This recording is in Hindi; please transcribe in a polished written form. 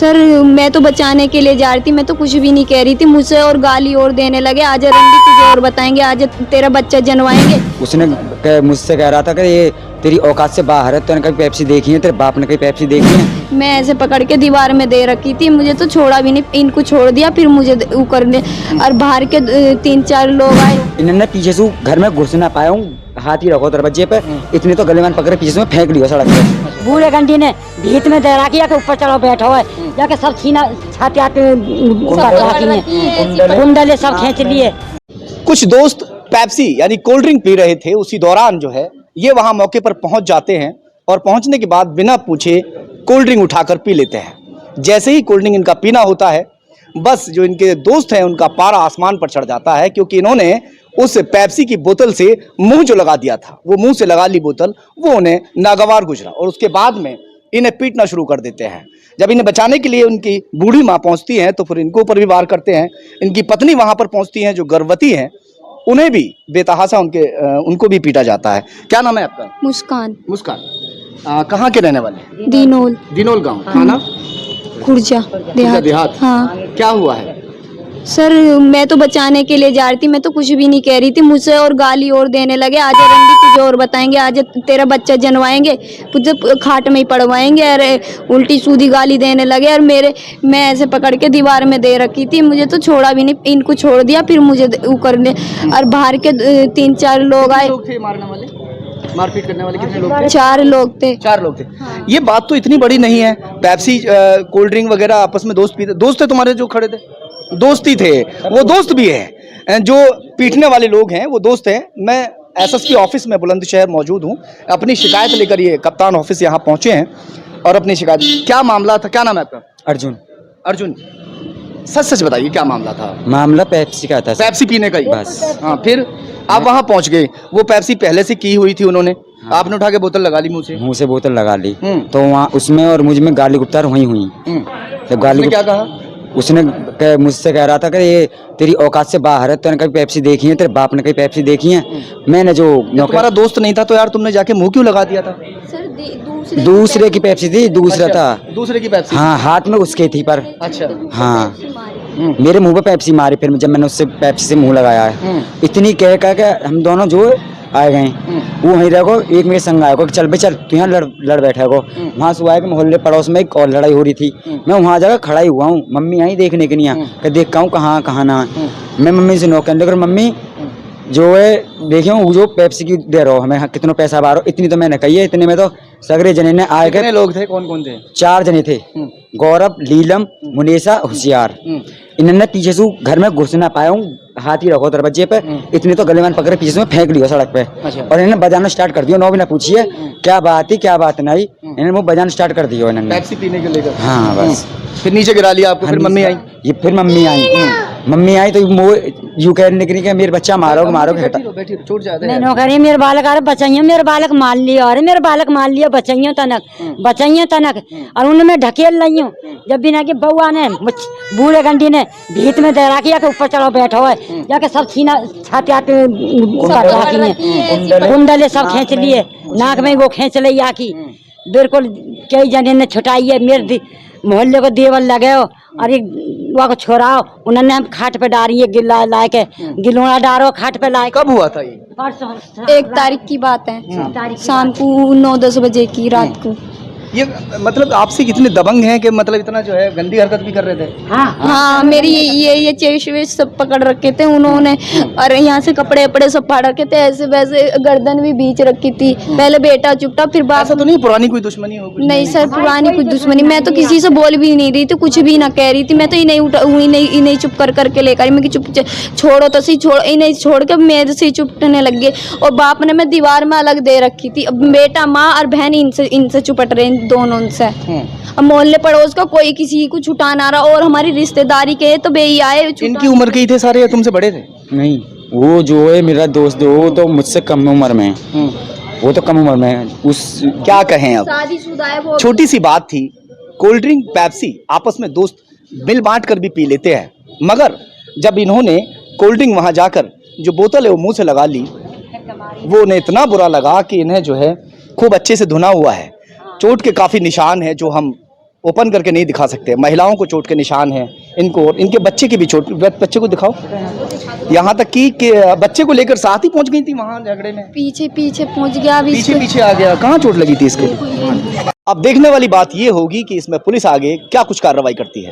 सर मैं तो बचाने के लिए जा रही थी, मैं तो कुछ भी नहीं कह रही थी, मुझसे और गाली और देने लगे। आज रंडी तुझे और बताएंगे, आज तेरा बच्चा जनवाएंगे। उसने मुझसे कह रहा था कि ये तेरी औकात से बाहर है, तूने कभी पेप्सी देखी है, तेरे बाप ने कभी पेप्सी देखी है? मैं ऐसे पकड़ के दीवार में दे रखी थी, मुझे तो छोड़ा भी नहीं, इनको छोड़ दिया, फिर मुझे ऊपर ने और बाहर के 3-4 लोग आए। इन्होंने पीछे से घर में घुस ना पाया हूँ, हाथ ही रखो दरवाजे पे, इतने तो गले में पकड़े पीछे से फेंक लिया सड़क पे। बूढ़े घंटी ने भीत में दे रखी के ऊपर चढ़ो बैठो है, जाके सब छीना छाते आते कुंडले सब खींच लिए। कुछ दोस्त पेप्सी यानी कोल्ड ड्रिंक पी रहे थे, उसी दौरान जो है ये वहां मौके पर पहुंच जाते हैं और पहुंचने के बाद बिना पूछे कोल्ड ड्रिंक उठाकर पी लेते हैं। जैसे ही कोल्ड ड्रिंक इनका पीना होता है, बस जो इनके दोस्त हैं उनका पारा आसमान पर चढ़ जाता है, क्योंकि इन्होंने उस पेप्सी की बोतल से मुंह जो लगा दिया था, वो मुंह से लगा ली बोतल, वो उन्हें नागवार गुजरा और उसके बाद में इन्हें पीटना शुरू कर देते हैं। जब इन्हें बचाने के लिए उनकी बूढ़ी माँ पहुंचती है तो फिर इनको ऊपर भी वार करते हैं। इनकी पत्नी वहां पर पहुंचती है जो गर्भवती है, उन्हें भी बेतहाशा उनको भी पीटा जाता है। क्या नाम है आपका? मुस्कान। मुस्कान। कहाँ के रहने वाले? दिनोल गांव। थाना खुर्जा देहात। हाँ। क्या हुआ है? सर मैं तो बचाने के लिए जा रही थी, मैं तो कुछ भी नहीं कह रही थी, मुझसे और गाली और देने लगे। आज रंडी तुझे और बताएंगे, आज तेरा बच्चा जनवाएंगे, तुझे खाट में ही पड़वाएंगे। अरे उल्टी सीधी गाली देने लगे और मैं ऐसे पकड़ के दीवार में दे रखी थी, मुझे तो छोड़ा भी नहीं, इनको छोड़ दिया, फिर मुझे ऊपर ने और बाहर के 3-4 लोग आए। लोग थे मारने वाले, मारपीट करने वाले कितने लोग थे? 4 लोग थे। 4 लोग थे। ये बात तो इतनी बड़ी नहीं है, पेप्सी कोल्ड ड्रिंक वगैरह आपस में दोस्त पीते। दोस्त थे तुम्हारे जो खड़े थे? दोस्ती थे, वो दोस्त भी है। जो पीटने वाले लोग हैं वो दोस्त हैं। मैं एसएसपी ऑफिस में बुलंदशहर मौजूद हूँ, अपनी शिकायत लेकर ये कप्तान ऑफिस यहाँ पहुंचे हैं और अपनी शिकायत। क्या मामला था? क्या नाम है आपका? अर्जुन। सच सच बताइए, क्या मामला था? मामला पेप्सी का था। पेप्सी पीने का ही? बस। हाँ, फिर आप वहाँ पहुँच गए। वो पेप्सी पहले से की हुई थी उन्होंने? हाँ। आपने उठा के बोतल लगा ली मुंह से बोतल लगा ली, तो वहाँ उसमें और मुझ में गाली गुप्तार हुई। तो गाली क्या कहा? उसने मुझसे कह रहा था कि ये तेरी औकात से बाहर है, तूने कभी पेप्सी देखी है, तेरे बाप ने कभी पेप्सी देखी है? मैंने जो तुम्हारा दोस्त नहीं था तो यार तुमने जाके मुंह क्यों लगा दिया था? सर दूसरे की पेप्सी थी, दूसरा था। दूसरे की पेप्सी? हाँ, हाथ में उसके थी पर। अच्छा। हाँ, मेरे मुंह पे पेप्सी मारी, फिर जब मैंने उससे पेप्सी से मुंह लगाया है, इतनी कह के हम दोनों जो आए गए, वो वहीं रहो। एक मेरे संग आया को चल बे चल, तू यहाँ लड़ बैठा को। वहाँ से आया कि मोहल्ले पड़ोस में एक और लड़ाई हो रही थी, मैं वहाँ जाकर खड़ा ही हुआ हूँ। मम्मी आई देखने के लिए, कि देखता हूँ कहाँ ना। मैं मम्मी से नौकर लेकर, मम्मी जो है देखियो वो जो पेप्सी की दे रहा हो हमें, कितना पैसा बार हो। इतनी तो मैंने कही है, इतने में तो सगरे जने ने आए। कितने लोग थे? कौन थे? 4 जने थे, गौरव, लीलम, मुनेसा, होशियार। इन्होंने पीछे से घर में घुस ना पाया हूँ, हाथ ही रखो दरवाजे पे, इतने तो गले में पकड़े पीछे से फेंक लिया सड़क पे। और इन्होंने बजाना स्टार्ट कर दिया, नो भी ना पूछिए क्या बात थी क्या बात नहीं, इन्होंने वो बजाना स्टार्ट कर दिया इन्होंने टैक्सी पीने के लेकर। हाँ बस। फिर नीचे गिरा लिया आपको? फिर मम्मी आई? ये फिर मम्मी आई तो यू कहने के लिए मेरे बच्चा मारोगे हटा। बैठी छूट जाते हैं। नहीं करिए मेरे बालक, अरे बचाइए मेरे बालक मार लिया, अरे मेरे बालक मार लिया, बचाइए तनक और उनमें ढकेल रही हूँ। जब भी ना कि बउआ ने बूढ़े घंटी ने भीत में दे रखी के ऊपर चढ़ो बैठो है, जाके सब छीना छाते आते कुंडले सब खींच लिए, नाक में वो खींच ली आकी। बिल्कुल कई जने ने छुटाई है, मेरे मोहल्ले को देवल लगे हो और एक वहाँ को छोड़ाओ। उन्होंने हम खाट पे डाली है, गिल्ला लाए के गिलोना डारो खाट पे लाए। कब हुआ था ये? 1 तारीख की बात है, शाम को 9-10 बजे की रात को। ये मतलब आपसे कितने दबंग हैं कि मतलब इतना जो है गंदी हरकत भी कर रहे थे? हाँ, मेरी ये चेस्ट वेस्ट सब पकड़ रखे थे उन्होंने, और यहाँ से कपड़े वपड़े सब फाड़ रखे थे, ऐसे वैसे गर्दन भी बीच रखी थी। पहले बेटा चुपटा, फिर बाप। ऐसा तो नहीं पुरानी कोई दुश्मनी हो? नहीं सर, पुरानी कोई दुश्मनी, मैं तो किसी से बोल भी नहीं रही थी, कुछ भी ना कह रही थी। मैं तो इन्हें चुप करके लेकर, मैं चुप छोड़ो तो सही, इन्हें छोड़ के मेरे से चुपटने लग गए। और बाप ने मैं दीवार में अलग दे रखी थी, अब बेटा माँ और बहन इनसे चुपट रहे दोनों से। अब मोहल्ले पड़ोस का कोई किसी को छुटा ना रहा, और हमारी रिश्तेदारी के तो बे आए। इनकी उम्र के ही थे सारे या तुमसे बड़े थे? नहीं, वो जो है मेरा दोस्त, वो तो मुझसे कम उम्र में, वो तो कम उम्र में। क्या कहें अब, शादीशुदा है वो। छोटी सी बात थी, कोल्ड ड्रिंक पेप्सी आपस में दोस्त मिल बांट कर भी पी लेते हैं, मगर जब इन्होंने कोल्ड ड्रिंक वहां जाकर जो बोतल है वो मुंह से लगा ली, वो उन्हें इतना बुरा लगा कि इन्हें जो है खूब अच्छे से धुना हुआ है, चोट के काफी निशान है जो हम ओपन करके नहीं दिखा सकते, महिलाओं को चोट के निशान हैं, इनको और इनके बच्चे की भी चोट, बच्चे को दिखाओ, यहाँ तक कि बच्चे को लेकर साथ ही पहुंच गई थी वहां झगड़े में, पीछे पीछे पहुंच गया अभी पीछे पीछे आ गया। कहाँ चोट लगी थी इसको? अब देखने वाली बात ये होगी कि इसमें पुलिस आगे क्या कुछ कार्रवाई करती है।